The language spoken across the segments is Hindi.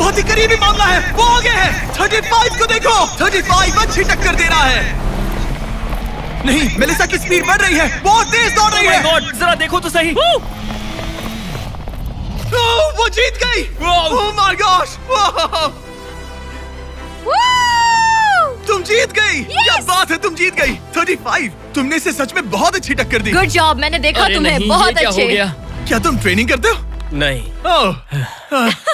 बहुत ही करीबी मामला है, वो आगे है। 35 को देखो, 35 अच्छी टक्कर दे रहा है। नहीं, मेलिसा की स्पीड बढ़ रही है, बहुत तेज दौड़ रही है। जरा देखो तो सही। वो जीत गई। ओह माय गॉश, तुम जीत गई। क्या बात है, तुम जीत गई। 35, तुमने इसे सच में बहुत अच्छी टक्कर दी। गुड जॉब, मैंने देखा तुम्हें। बहुत अच्छे। क्या तुम ट्रेनिंग करते हो? नहीं।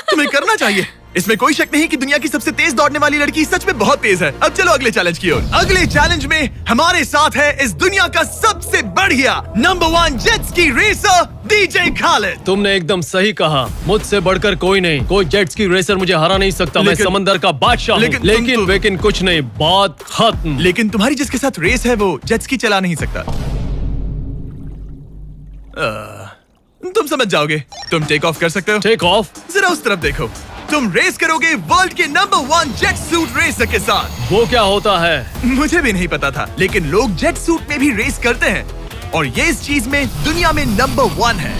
तुम्हें करना चाहिए। इसमें कोई शक नहीं कि दुनिया की सबसे तेज दौड़ने वाली लड़की सच में बहुत तेज है। अब चलो अगले चैलेंज की ओर। अगले चैलेंज में हमारे साथ है इस दुनिया का सबसे बढ़िया number 1 jet ski racer DJ Khalid. तुमने एकदम सही कहा, मुझसे बढ़कर कोई नहीं। कोई जेट स्की रेसर मुझे हरा नहीं सकता। मैं समंदर का बादशाह हूँ। लेकिन कुछ नहीं, बात खत्म। लेकिन तुम्हारी जिसके साथ रेस है वो जेट स्की चला नहीं सकता। तुम समझ जाओगे। तुम टेक ऑफ कर सकते हो। Take off? जरा उस तरफ देखो। तुम रेस करोगे वर्ल्ड के नंबर 1 जेट सूट रेसर के साथ। वो क्या होता है? मुझे भी नहीं पता था, लेकिन लोग जेट सूट में भी रेस करते हैं और ये इस चीज में दुनिया में नंबर 1 है।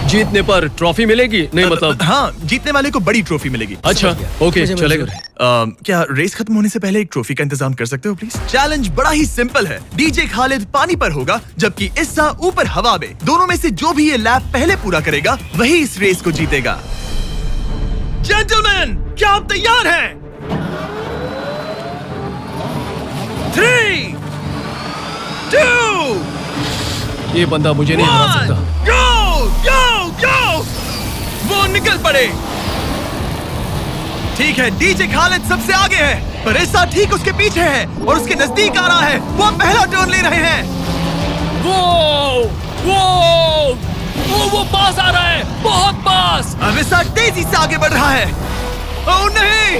जीतने पर ट्रॉफी मिलेगी? नहीं मतलब हाँ, जीतने वाले को बड़ी ट्रॉफी मिलेगी। अच्छा, ओके, चलेगा। क्या रेस खत्म होने से पहले एक ट्रॉफी का इंतजाम कर सकते हो प्लीज? चैलेंज बड़ा ही सिंपल है। डीजे खालिद पानी पर होगा जबकि इस्सा ऊपर हवा में। दोनों में से जो भी ये लैप पहले पूरा करेगा वही इस रेस को जीतेगा। जेंटलमैन, क्या आप तैयार हैं? 3, 2, ये बंदा मुझे नहीं हरा सकता। गो गो गो! वो निकल पड़े। ठीक है, डीजे खालिद सबसे आगे है, पर इस्सा ठीक उसके पीछे है और उसके नजदीक आ रहा है। वो पहला टर्न ले रहे हैं। वो पास आ रहा है, बहुत पास। अब इस्सा तेजी से आगे बढ़ रहा है। ओह नहीं,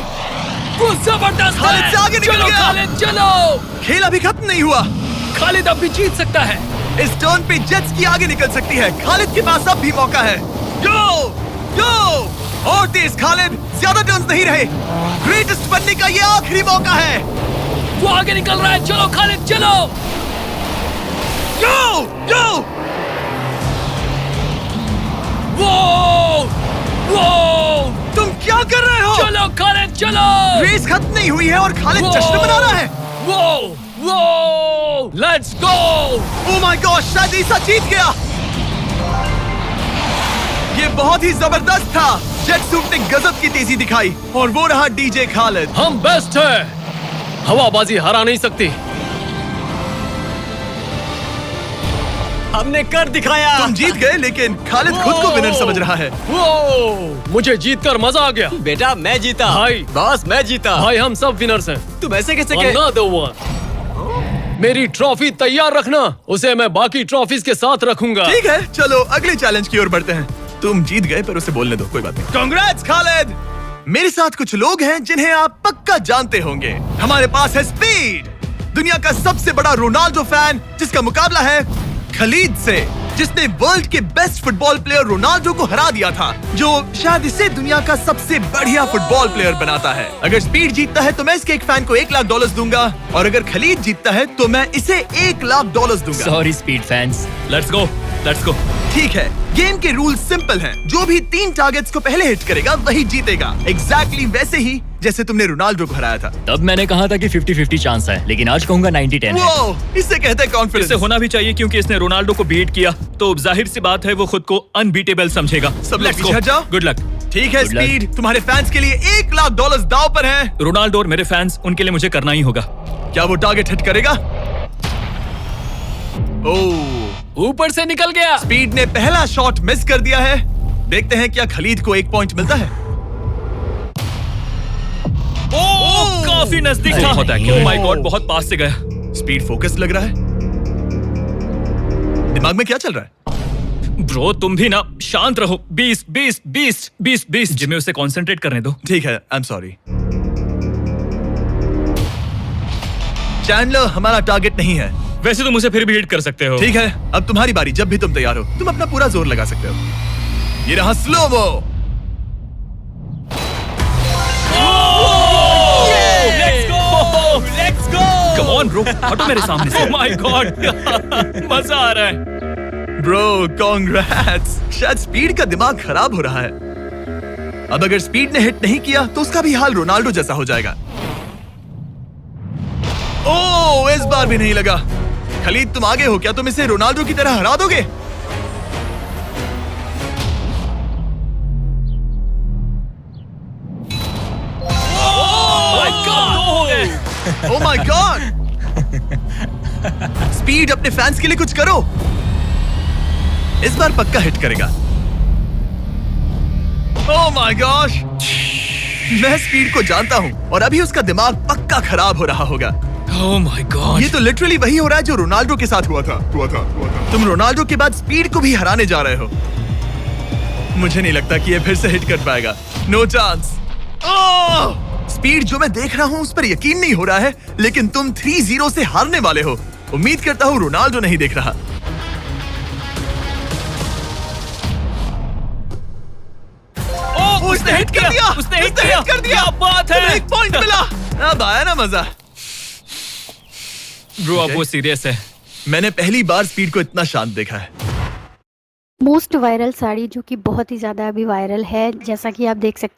वो जबरदस्त खालिद से आगे निकल गया। खालिद चलो। खेल अभी खत्म नहीं हुआ। खालिद अब भी जीत सकता है। इस टर्न पे जेट्स की आगे निकल सकती है। खालिद के पास अब भी मौका है। गो गो और तेज खालिद, ज्यादा टर्न्स नहीं रहे। ग्रेटेस्ट बनने का ये आखिरी मौका है। वो आगे निकल रहा है, चलो खालिद चलो। गो गो! वो तुम क्या कर रहे हो? चलो खालिद चलो। रेस खत्म नहीं हुई है और खालिद जश्न मना रहा है। Let's go. Oh my God, शायद ईसा जीत गया। ये बहुत ही जबरदस्त था। जेट सूट ने गजब की तेजी दिखाई और वो रहा डीजे खालिद। हम बेस्ट है, हवाबाजी हरा नहीं सकती। हमने कर दिखाया। तुम जीत गए, लेकिन खालिद खुद को विनर समझ रहा है। मुझे जीतकर मजा आ गया। बेटा मैं जीता। भाई बॉस मैं जीता। भाई हम सब विनर्स हैं। तुम ऐसे कैसे कह? Another one. मेरी ट्रॉफी तैयार रखना, उसे मैं बाकी ट्रॉफीज के साथ रखूंगा। ठीक है, चलो अगले चैलेंज की ओर बढ़ते हैं। तुम जीत गए, पर उसे बोलने दो, कोई बात नहीं। कांग्रेट्स खालिद। मेरे साथ कुछ लोग हैं जिन्हें आप पक्का जानते होंगे। हमारे पास है स्पीड, दुनिया का सबसे बड़ा रोनाल्डो फैन, जिसका मुकाबला है खालिद से, जिसने वर्ल्ड के बेस्ट फुटबॉल प्लेयर रोनाल्डो को हरा दिया था, जो शायद इसे दुनिया का सबसे बढ़िया फुटबॉल प्लेयर बनाता है। अगर स्पीड जीतता है तो मैं इसके एक फैन को $1 लाख दूंगा, और अगर खालिद जीतता है तो मैं इसे $1 लाख दूंगा। Sorry speed fans, let's go let's go. ठीक है, गेम के रूल सिंपल हैं। जो भी 3 टारगेट्स को पहले हिट करेगा वही जीतेगा। एग्जैक्टली वैसे ही जैसे तुमने रोनाल्डो को हराया था। तब मैंने कहा था कि 50-50 चांस है, लेकिन आज कहूंगा 90-10 है। वो इसे कहते हैं कॉन्फिडेंस। इसे होना भी चाहिए क्योंकि इसने रोनाल्डो को बीट किया, तो जाहिर सी बात है वो खुद को अनबीटेबल समझेगा। सब लोग पीछे हट जाओ। Good luck. ठीक है स्पीड, तुम्हारे फैंस के लिए $1 लाख दांव पर है। रोनाल्डो और मेरे फैंस, उनके लिए मुझे करना ही होगा। क्या वो टारगेट हिट करेगा? ओह, ऊपर से निकल गया। स्पीड ने पहला शॉट मिस कर दिया है। देखते हैं क्या खालिद को 1 पॉइंट मिलता है। ओह, काफी नजदीक था। ओह माय गॉड, बहुत पास से गया। स्पीड फोकस लग रहा है। दिमाग में क्या चल रहा है? ब्रो तुम भी ना शांत रहो। 20 जिम्मे उसे कंसंट्रेट करने दो। ठीक है, आई एम सॉरी। चैंडलर हमारा टारगेट नहीं है। वैसे तुम उसे फिर भी हिट कर सकते हो। ठीक है, अब तुम्हारी बारी। जब भी तुम तैयार हो तुम अपना पूरा जोर लगा सकते हो। ये रहा slomo. Let's go. Come on bro, हटो मेरे सामने से। ओह माय गॉड, मजा आ रहा है। Bro congrats. शायद स्पीड का दिमाग खराब हो रहा है। अब अगर स्पीड ने हिट नहीं किया तो उसका भी हाल रोनाल्डो जैसा हो जाएगा। ओह, इस बार भी नहीं लगा। खलीद, तुम आगे हो क्या? तुम इसे रोनाल्डो की तरह हरा दोगे? Oh my God! स्पीड, अपने फैंस के लिए कुछ करो। इस बार पक्का हिट करेगा। Oh my gosh! मैं स्पीड को जानता हूं और अभी उसका दिमाग पक्का खराब हो रहा होगा। Oh my God! ये तो लिटरली वही हो रहा है जो रोनाल्डो के साथ हुआ था। तुम रोनाल्डो के बाद स्पीड को भी हराने जा रहे हो। मुझे नहीं लगता कि ये फिर से हिट कर पाएगा। No chance. स्पीड, जो मैं देख रहा हूं उस पर यकीन नहीं हो रहा है, लेकिन तुम 3-0 से हारने वाले हो। उम्मीद करता हूं रोनाल्डो नहीं देख रहा। उसने हिट कर दिया। उसने हिट कर दिया। क्या बात है! एक पॉइंट मिला। अब आया ना मजा। ब्रो, अब वो सीरियस है। मैंने पहली बार स्पीड को इतना शांत देखा है। मोस्ट वायरल साड़ी जो कि बहुत ही ज़्यादा अभी वायरल है, जैसा कि आप देख सकते हैं।